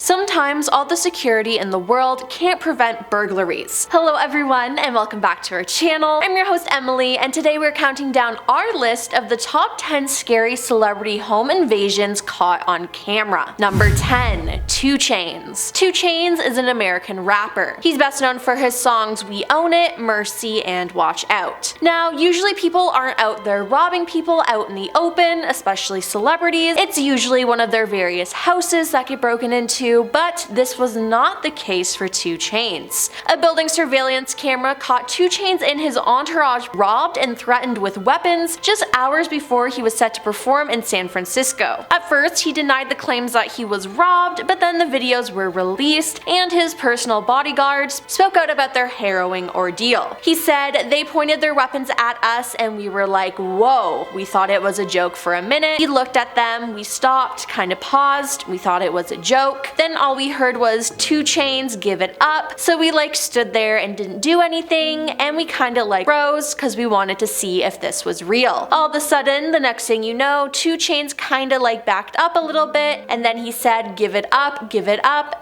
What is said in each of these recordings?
Sometimes all the security in the world can't prevent burglaries. Hello everyone and welcome back to our channel. I'm your host Emily and today we're counting down our list of the top 10 scary celebrity home invasions caught on camera. Number 10. 2 Chainz. 2 Chainz is an American rapper. He's best known for his songs We Own It, Mercy, and Watch Out. Now, usually people aren't out there robbing people out in the open, especially celebrities. It's usually one of their various houses that get broken into, but this was not the case for 2 Chainz. A building surveillance camera caught 2 Chainz and his entourage robbed and threatened with weapons just hours before he was set to perform in San Francisco. At first, he denied the claims that he was robbed, but then the videos were released and his personal bodyguards spoke out about their harrowing ordeal. He said, "They pointed their weapons at us and we were like, whoa, we thought it was a joke for a minute. We looked at them, we stopped, kind of paused, we thought it was a joke. Then all we heard was 2 Chainz, give it up. So we stood there and didn't do anything and we kinda froze because we wanted to see if this was real." All of a sudden, the next thing you know, 2 Chainz kinda backed up a little bit and then he said, give it up,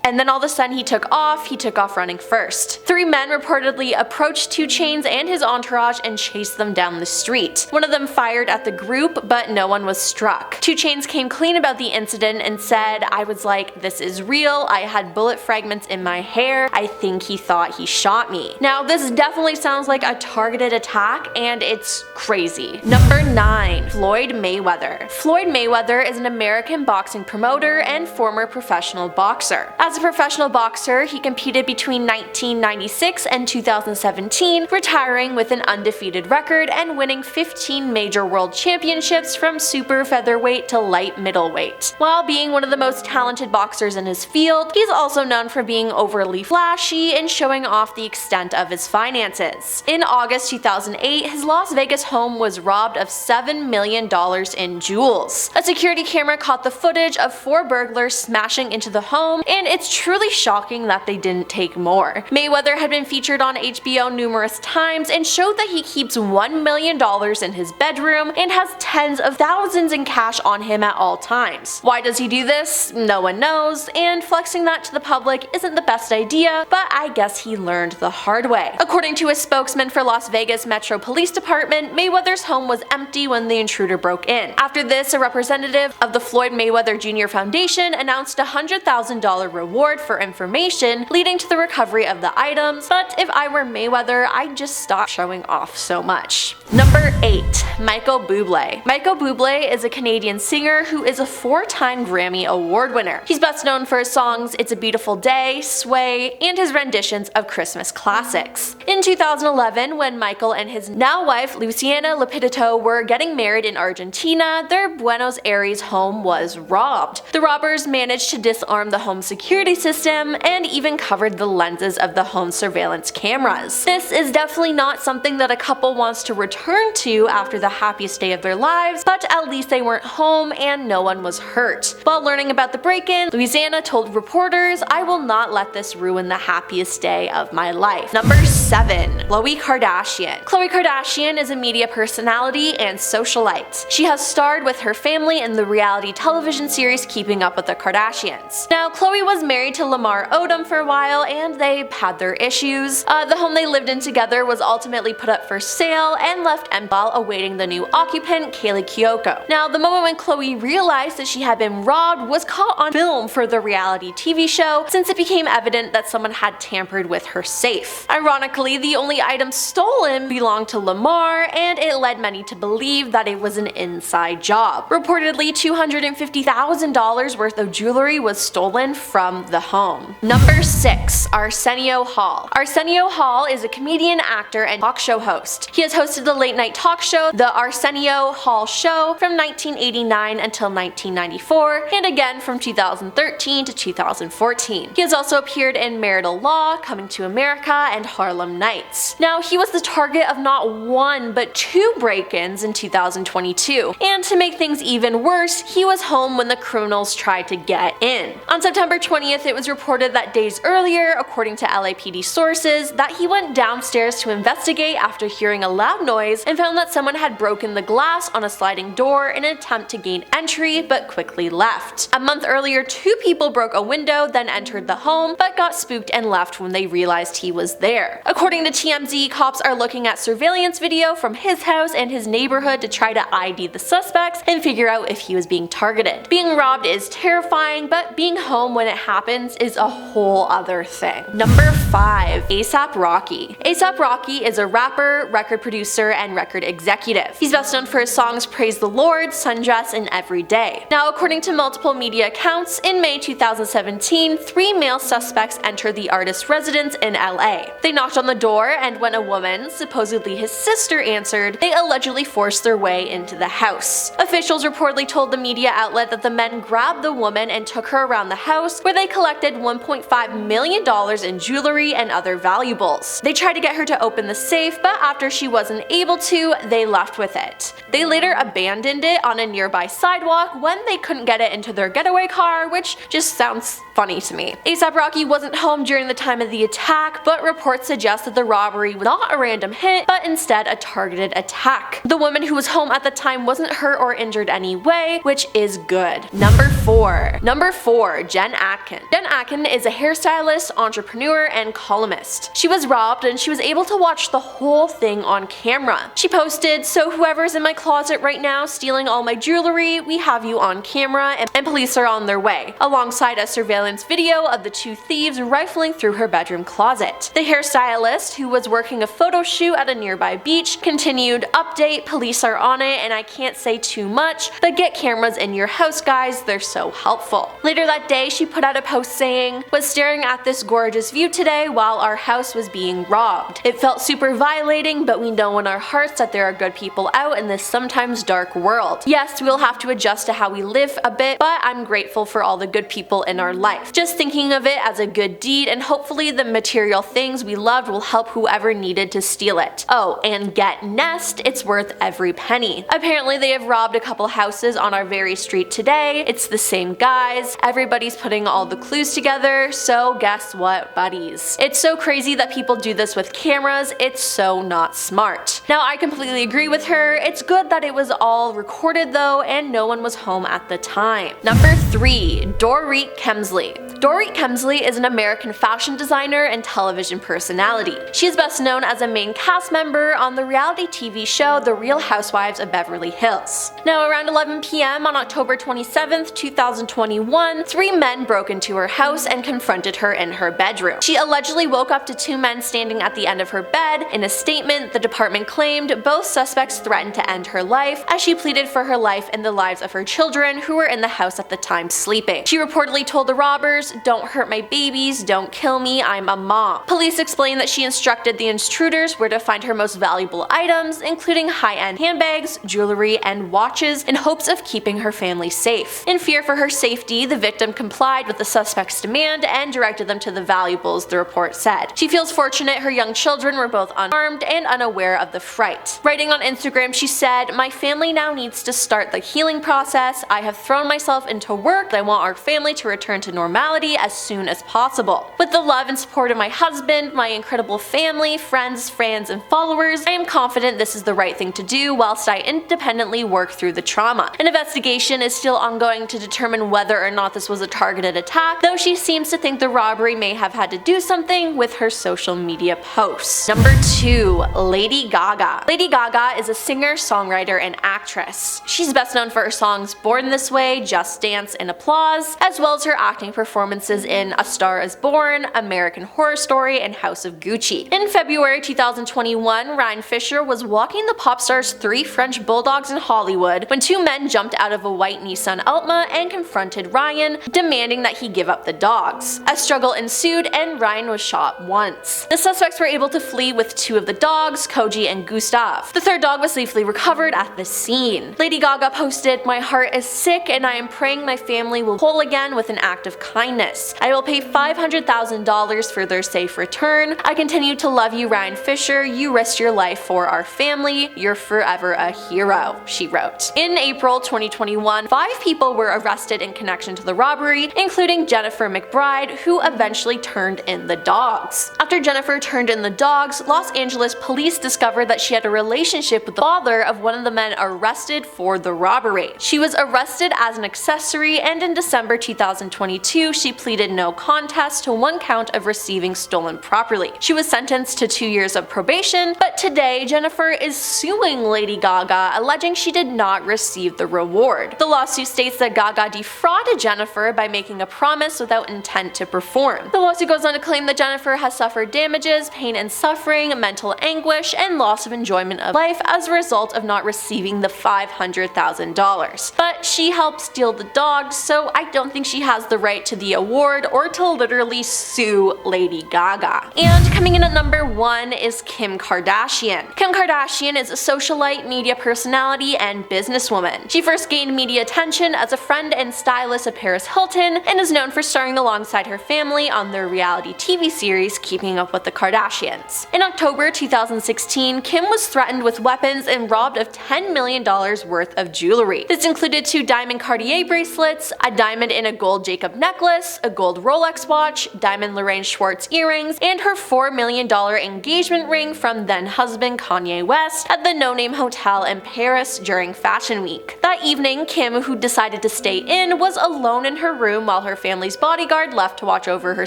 and then all of a sudden he took off running first. 3 men reportedly approached 2 Chainz and his entourage and chased them down the street. One of them fired at the group, but no one was struck. 2 Chainz came clean about the incident and said, "I was like, this is real, I had bullet fragments in my hair, I think he thought he shot me." Now this definitely sounds like a targeted attack and it's crazy. Number 9. Floyd Mayweather. Floyd Mayweather is an American boxing promoter and former professional boxer. As a professional boxer, he competed between 1996 and 2017, retiring with an undefeated record and winning 15 major world championships from super featherweight to light middleweight. While being one of the most talented boxers in his field, he's also known for being overly flashy and showing off the extent of his finances. In August 2008, his Las Vegas home was robbed of $7 million in jewels. A security camera caught the footage of 4 burglars smashing into the home, and it's truly shocking that they didn't take more. Mayweather had been featured on HBO numerous times and showed that he keeps $1 million in his bedroom and has tens of thousands in cash on him at all times. Why does he do this? No one knows, and flexing that to the public isn't the best idea, but I guess he learned the hard way. According to a spokesman for Las Vegas Metro Police Department, Mayweather's home was empty when the intruder broke in. After this, a representative of the Floyd Mayweather Jr. Foundation announced a $100,000 reward for information, leading to the recovery of the items, but if I were Mayweather, I'd just stop showing off so much. Number 8. Michael Buble. Michael Buble is a Canadian singer who is a 4-time Grammy Award winner. He's best known for his songs It's a Beautiful Day, Sway, and his renditions of Christmas classics. In 2011, when Michael and his now wife Luciana Lapidito were getting married in Argentina, their Buenos Aires home was robbed. The robbers managed to disarm the home security system and even covered the lenses of the home surveillance cameras. This is definitely not something that a couple wants to return to after the happiest day of their lives, but at least they weren't home and no one was hurt. While learning about the break-in, Louisiana told reporters, "I will not let this ruin the happiest day of my life." Number 7. Khloe Kardashian. Khloe Kardashian is a media personality and socialite. She has starred with her family in the reality television series Keeping Up with the Kardashians. Now, Khloe was married to Lamar Odom for a while and they had their issues. The home they lived in together was ultimately put up for sale and left empty while awaiting the new occupant, Kaylee Cuoco. Now, the moment when Khloe realized that she had been robbed was caught on film for the reality TV show, since it became evident that someone had tampered with her safe. Ironically, the only item stolen belonged to Lamar, and it led many to believe that it was an inside job. Reportedly, $250,000 worth of jewelry was stolen from the home. Number 6. Arsenio Hall. Arsenio Hall is a comedian, actor, and talk show host. He has hosted the late-night talk show The Arsenio Hall Show from 1989 until 1994, and again from 2013 to 2014. He has also appeared in Marital Law, Coming to America, and Harlem Nights. Now, he was the target of not 1 but 2 break-ins in 2022, and to make things even worse, he was home when the criminals tried to get in. On September 20th, it was reported that days earlier, according to LAPD sources, that he went downstairs to investigate after hearing a loud noise and found that someone had broken the glass on a sliding door in an attempt to gain entry, but quickly left. A month earlier, 2 people broke a window, then entered the home, but got spooked and left when they realized he was there. According to TMZ, cops are looking at surveillance video from his house and his neighborhood to try to ID the suspects and figure out if he was being targeted. Being robbed is terrifying, but being home when it happens is a whole other thing. Number 5. A$AP Rocky. A$AP Rocky is a rapper, record producer, and record executive. He's best known for his songs Praise the Lord, Sundress, and Every Day. Now, according to multiple media accounts, in May 2017, 3 male suspects entered the artist's residence in LA. They knocked on the door, and when a woman, supposedly his sister, answered, they allegedly forced their way into the house. Officials reportedly told the media outlet that the men grabbed the woman and took her around the house, where they collected $1.5 million in jewelry and other valuables. They tried to get her to open the safe, but after she wasn't able to, they left with it. They later abandoned it on a nearby sidewalk when they couldn't get it into their getaway car, which just sounds funny to me. A$AP Rocky wasn't home during the time of the attack, but reports suggest that the robbery was not a random hit, but instead a targeted attack. The woman who was home at the time wasn't hurt or injured anyway, which is good. Number 4. Number 4. Jen Atkin. Jen Atkin is a hairstylist, entrepreneur, and columnist. She was robbed and she was able to watch the whole thing on camera. She posted, "So whoever's in my closet right now stealing all my jewelry, we have you on camera and police are on their way," alongside a surveillance video of the 2 thieves rifling through her bedroom closet. The hairstylist, who was working a photo shoot at a nearby beach, continued, "Update, police are on it and I can't say too much, but get cameras in your house guys, they're so helpful." Later that day, she put out a post saying, "Was staring at this gorgeous view today while our house was being robbed. It felt super violating, but we know in our hearts that there are good people out in this sometimes dark world. Yes, we'll have to adjust to how we live a bit, but I'm grateful for all the good people in our life. Just thinking of it as a good deed, and hopefully the material things we loved will help whoever needed to steal it. Oh, and get Nest, it's worth every penny." Apparently they have robbed a couple houses on our very street today. It's the same guys. Everybody's putting all the clues together, so guess what, buddies? It's so crazy that people do this with cameras. It's so not smart. Now, I completely agree with her. It's good that it was all recorded though, and no one was home at the time. Number 3. Dorit Kemsley. Dorit Kemsley is an American fashion designer and television personality. She is best known as a main cast member on the reality TV show The Real Housewives of Beverly Hills. Now, around 11 p.m. on October 27th, 2021, 3 men broke into her house and confronted her in her bedroom. She allegedly woke up to 2 men standing at the end of her bed. In a statement, the department claimed both suspects threatened to end her life as she pleaded for her life and the lives of her children who were in the house at the time sleeping. She reportedly told the robbers, "Don't hurt my babies, don't kill me, I'm a mom." Police explained that she instructed the intruders where to find her most valuable items, including high-end handbags, jewelry, and watches, in hopes of keeping her family safe. In fear for her safety, the victim complied with the suspect's demand and directed them to the valuables, the report said. She feels fortunate her young children were both unarmed and unaware of the fright. Writing on Instagram, she said, "My family now needs to start the healing process. I have thrown myself into work. I want our family to return to normality as soon as possible. With the love and support of my husband, my incredible family, friends, fans, and followers, I am confident this is the right thing to do whilst I independently work through the trauma. An investigation is still ongoing to determine whether or not this was a targeted attack, though she seems to think the robbery may have had to do something with her social media posts." Number 2. Lady Gaga. Lady Gaga is a singer, songwriter, and actress. She's best known for her songs Born This Way, Just Dance, and Applause, as well as her acting performances in A Star Is Born, American Horror Story, and House of Gucci. In February 2021, Ryan Fisher was walking the pop star's 3 French bulldogs in Hollywood when 2 men jumped out of a white Nissan Altima and confronted Ryan, demanding that he give up the dogs. A struggle ensued and Ryan was shot once. The suspects were able to flee with 2 of the dogs, Koji and Gustav. The 3rd dog was safely recovered at the scene. Lady Gaga posted, "My heart is sick and I am praying my family will whole again with an act of kindness. I will pay $500,000 for their safe return. I continue to love you, Ryan Fisher. You risked your life for our family. You're forever a hero," she wrote. In April 2021, 5 people were arrested in connection to the robbery, including Jennifer McBride, who eventually turned in the dogs. After Jennifer turned in the dogs, Los Angeles police discovered that she had a relationship with the father of one of the men arrested for the robbery. She was arrested as an accessory, and in December 2022, 2022, she pleaded no contest to one count of receiving stolen property. She was sentenced to 2 years of probation, but today Jennifer is suing Lady Gaga, alleging she did not receive the reward. The lawsuit states that Gaga defrauded Jennifer by making a promise without intent to perform. The lawsuit goes on to claim that Jennifer has suffered damages, pain and suffering, mental anguish, and loss of enjoyment of life as a result of not receiving the $500,000. But she helped steal the dog, so I don't think she has the right to the award or to literally sue Lady Gaga. And coming in at number 1 is Kim Kardashian. Kim Kardashian is a socialite, media personality, and businesswoman. She first gained media attention as a friend and stylist of Paris Hilton, and is known for starring alongside her family on their reality TV series Keeping Up with the Kardashians. In October 2016, Kim was threatened with weapons and robbed of $10 million worth of jewelry. This included 2 diamond Cartier bracelets, a diamond in a gold Jacob necklace, a gold Rolex watch, diamond Lorraine Schwartz earrings, and her $4 million engagement ring from then-husband Kanye West at the No Name Hotel in Paris during Fashion Week. That evening, Kim, who decided to stay in, was alone in her room while her family's bodyguard left to watch over her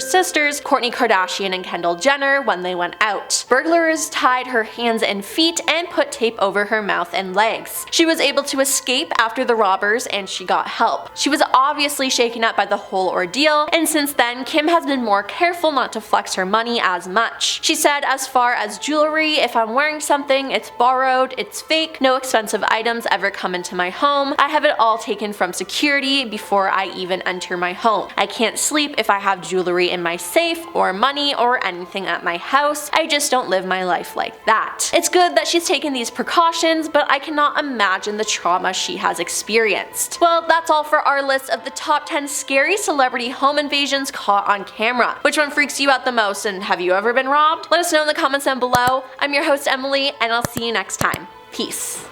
sisters, Kourtney Kardashian and Kendall Jenner, when they went out. Burglars tied her hands and feet and put tape over her mouth and legs. She was able to escape after the robbers, and she got help. She was obviously shaken up by the whole ordeal, and since then, Kim has been more careful not to flex her money as much. She said, as far as jewelry, if I'm wearing something, it's borrowed, it's fake, no expensive items ever come into my home. I have it all taken from security before I even enter my home. I can't sleep if I have jewelry in my safe or money or anything at my house. I just don't live my life like that. It's good that she's taken these precautions, but I cannot imagine the trauma she has experienced. Well, that's all for our list of the top 10 scary celebrity home invasions caught on camera. Which one freaks you out the most, and have you ever been robbed? Let us know in the comments down below. I'm your host Emily, and I'll see you next time. Peace.